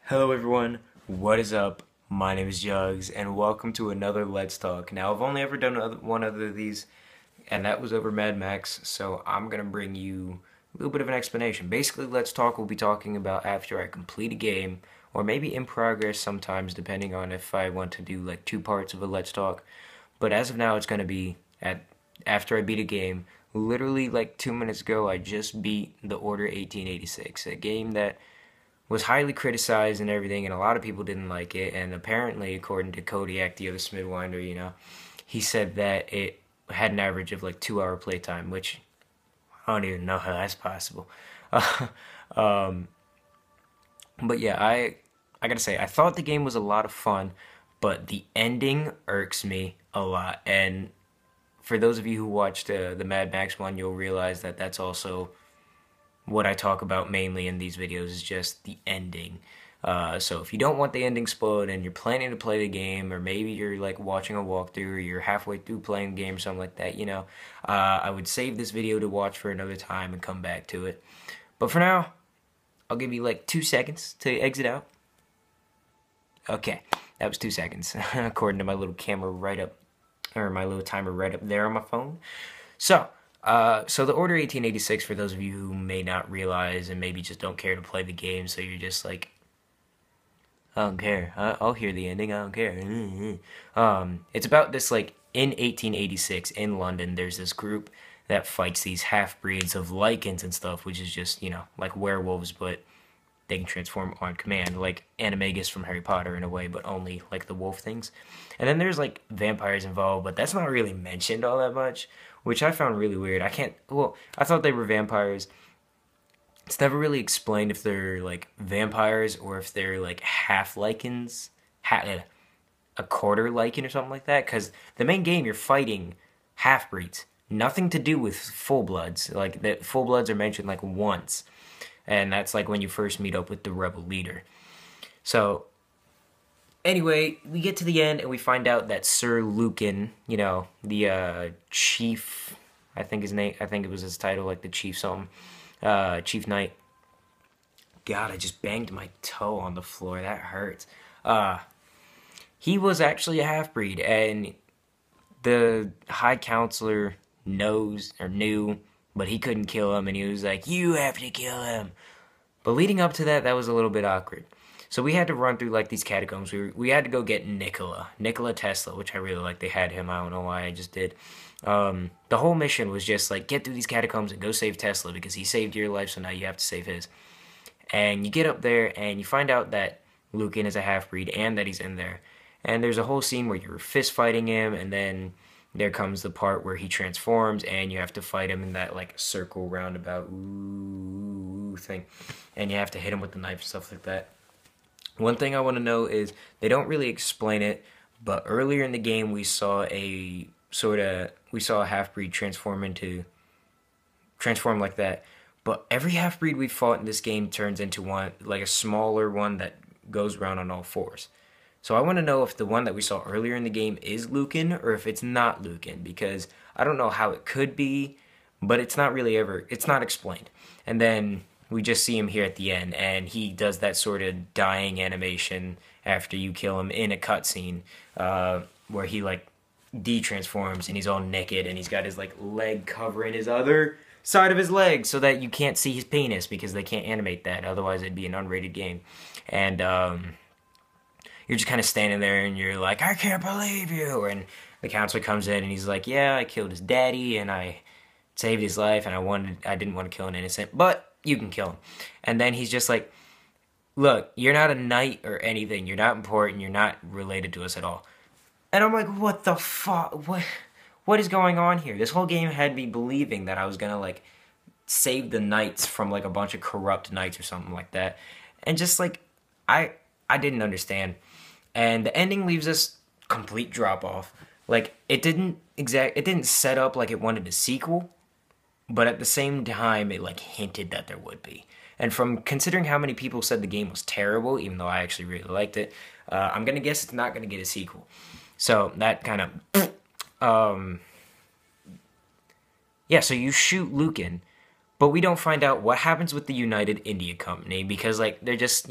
Hello everyone, what is up? My name is Jugs, and welcome to another Let's Talk. Now, I've only ever done one other of these, and that was over Mad Max, so I'm gonna bring you a little bit of an explanation. Basically, Let's Talk will be talking about after I complete a game, or maybe in progress sometimes, depending on if I want to do like two parts of a Let's Talk. But as of now, it's gonna be after I beat a game. Literally, like 2 minutes ago, I just beat the Order 1886, a game that was highly criticized and everything, and a lot of people didn't like it. And apparently, according to Kodiak, the other Smidwinder, he said that it had an average of like 2 hour playtime, which I don't even know how that's possible. um, but yeah, I gotta say, I thought the game was a lot of fun, but the ending irks me a lot. And for those of you who watched the Mad Max one, you'll realize that that's also what I talk about mainly in these videos is just the ending. So if you don't want the ending spoiled and you're planning to play the game, or maybe you're like watching a walkthrough, or you're halfway through playing the game or something like that, I would save this video to watch for another time and come back to it. But for now, I'll give you like 2 seconds to exit out. Okay, that was 2 seconds, according to my little camera right up, or my little timer right up there on my phone. So the Order 1886, for those of you who may not realize and maybe just don't care to play the game, so you're just like, I don't care. I'll hear the ending. I don't care. It's about this, like, in 1886 in London, there's this group that fights these half-breeds of lichens and stuff, which is just, like werewolves, but they can transform on command, like Animagus from Harry Potter in a way, but only like the wolf things. And then there's like vampires involved, but that's not really mentioned all that much, which I found really weird. I thought they were vampires. It's never really explained if they're like vampires or if they're like half lichens, a quarter lichen or something like that. Because the main game, you're fighting half breeds, nothing to do with full bloods. Like the full bloods are mentioned like once, and that's like when you first meet up with the rebel leader. So anyway, we get to the end and we find out that Sir Lucan, the chief, I think it was his title, like the chief something, chief knight. God, I just banged my toe on the floor. That hurts. He was actually a half-breed, and the High Counselor knew, but he couldn't kill him, and he was like, "You have to kill him." But leading up to that, that was a little bit awkward. So we had to run through like these catacombs. We had to go get Nikola Tesla, which I really like. They had him. I don't know why I just did. The whole mission was just like get through these catacombs and go save Tesla because he saved your life, so now you have to save his. And you get up there and you find out that Lucan is a half breed and that he's in there. And there's a whole scene where you're fist fighting him, and then there comes the part where he transforms and you have to fight him in that like circle roundabout thing, and you have to hit him with the knife and stuff like that. One thing I want to know is they don't really explain it, but earlier in the game we saw a half-breed transform like that. But every half-breed we fought in this game turns into one, like a smaller one that goes around on all fours. So I want to know if the one that we saw earlier in the game is Lucan or if it's not Lucan, because I don't know how it could be, but it's not explained. And then we just see him here at the end, and he does that sort of dying animation after you kill him in a cutscene, where he like de-transforms and he's all naked and he's got his like leg covering his other side of his leg so that you can't see his penis because they can't animate that, otherwise it'd be an unrated game. And you're just kind of standing there and you're like, "I can't believe you," and the counselor comes in and he's like, "Yeah, I killed his daddy and I saved his life and I didn't want to kill an innocent, but you can kill him." And then he's just like, "Look, you're not a knight or anything. You're not important. You're not related to us at all." And I'm like, what the fuck? What is going on here? This whole game had me believing that I was gonna like save the knights from like a bunch of corrupt knights or something like that. And just like I didn't understand. And the ending leaves us complete drop off. Like it didn't set up like it wanted a sequel, but at the same time it like hinted that there would be. And from considering how many people said the game was terrible, even though I actually really liked it, I'm gonna guess it's not gonna get a sequel. So that kind of yeah. So you shoot Lucan, but we don't find out what happens with the United India Company because like they're just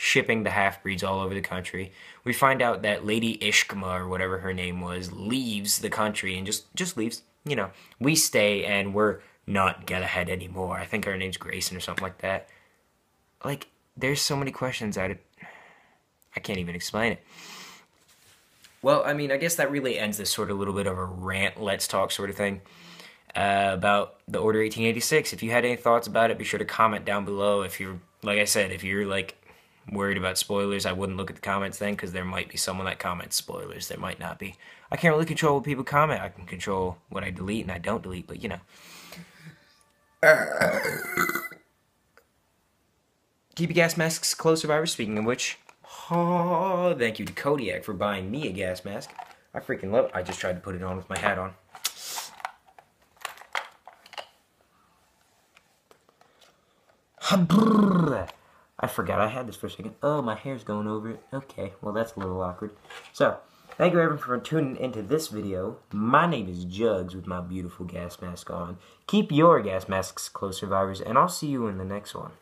shipping the half-breeds all over the country. We find out that Lady Ishkma, or whatever her name was, leaves the country and just leaves. You know, we stay and we're not Galahad anymore. I think her name's Grayson or something like that. Like, there's so many questions I can't even explain it. Well, I mean, I guess that really ends this sort of little bit of a rant, let's talk sort of thing about the Order 1886. If you had any thoughts about it, be sure to comment down below. If you're, like I said, if you're like worried about spoilers, I wouldn't look at the comments then, because there might be someone that comments spoilers. There might not be. I can't really control what people comment. I can control what I delete and I don't delete, but you know. Keep your gas masks close, survivors. Speaking of which, oh, thank you to Kodiak for buying me a gas mask. I freaking love it. I just tried to put it on with my hat on. I forgot I had this for a second. Oh, my hair's going over it. Okay, well that's a little awkward. So, thank you everyone for tuning into this video. My name is Jugs with my beautiful gas mask on. Keep your gas masks close, survivors, and I'll see you in the next one.